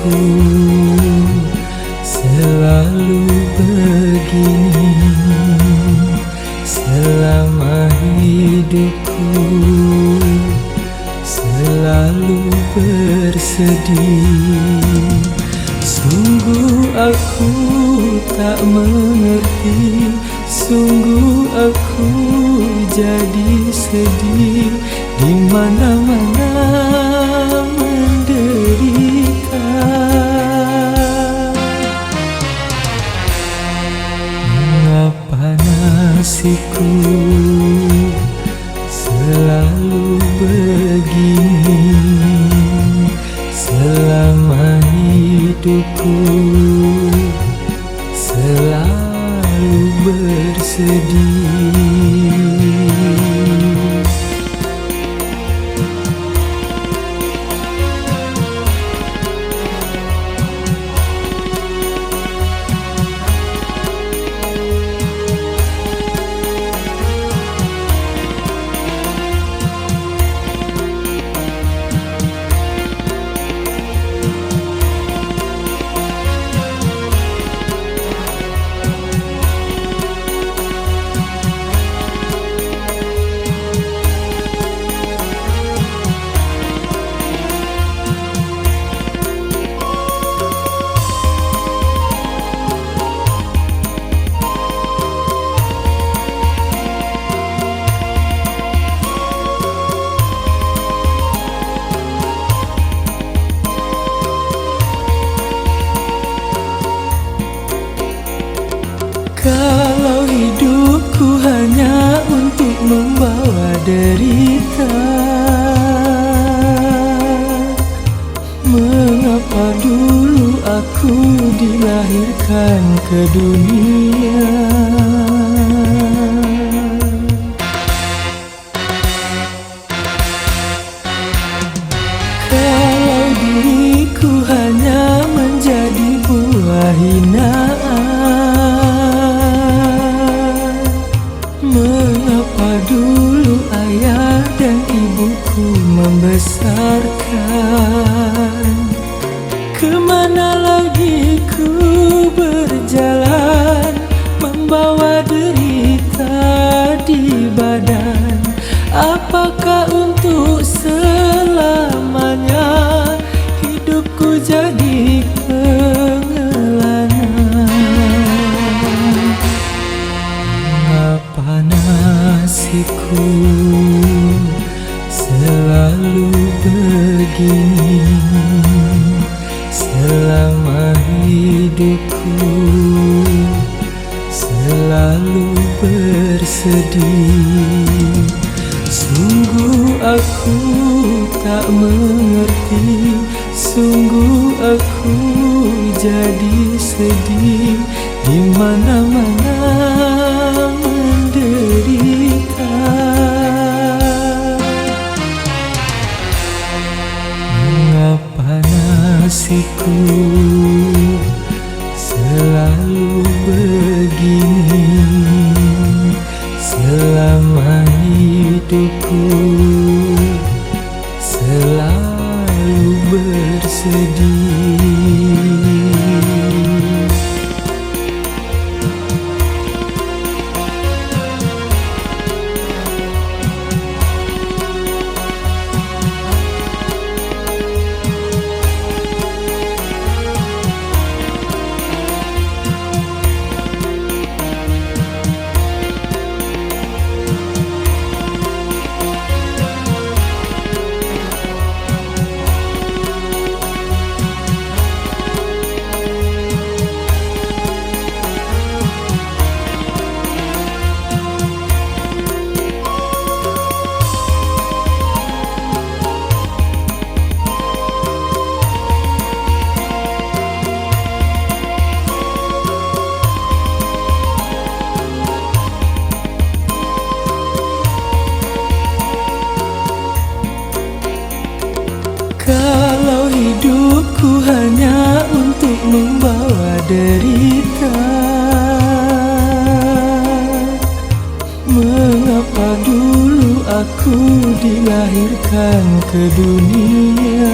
hidupku selalu begini. Selama hidupku selalu bersedih. Sungguh aku tak mengerti, sungguh aku jadi sedih, di mana-mana menderita. Mengapa nasibku selalu begini? Selama hidupku selalu bersedih. Kalau hidupku hanya untuk membawa derita, mengapa dulu aku dilahirkan ke dunia? Kalau diriku hanya menjadi buah hinaan, mengapa dulu ayah dan ibuku membesarkan? Kemana lagi ku berjalan, membawa derita di badan? Apakah untuk selamanya hidupku jadi pengelana? Mengapa nasibku selalu begini? Selama hidupku selalu bersedih. Sungguh aku tak mengerti, sungguh aku jadi sedih, di mana-mana menderita. Mengapa nasibku selalu begini? Selama hidupku selalu bersedih. Kalau hidupku hanya untuk membawa derita, mengapa dulu aku dilahirkan ke dunia?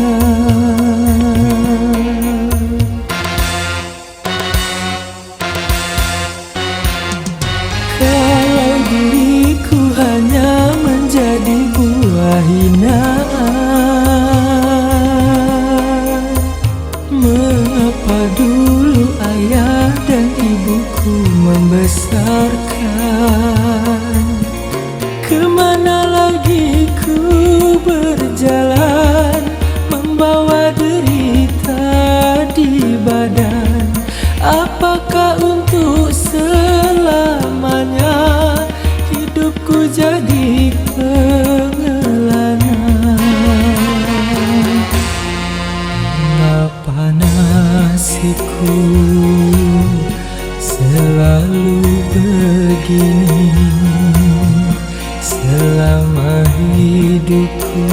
hinaan. Mengapa dulu ayah dan ibuku membesarkan? Kemana lagi ku berjalan, membawa derita di badan? Apakah untuk selamanya hidupku jadi pengelana? Mengapa nasibku selalu begini? Selama hidupku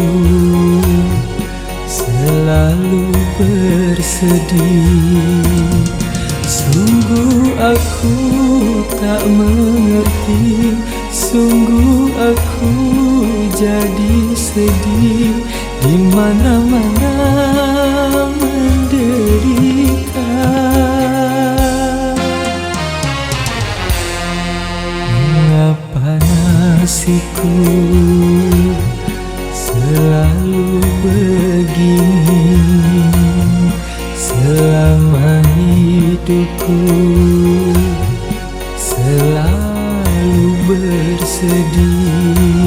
selalu bersedih. Sungguh aku tak mengerti, sungguh aku jadi sedih, di mana-mana menderita. Mengapa nasibku selalu begini? Selama hidupku selalu bersedih.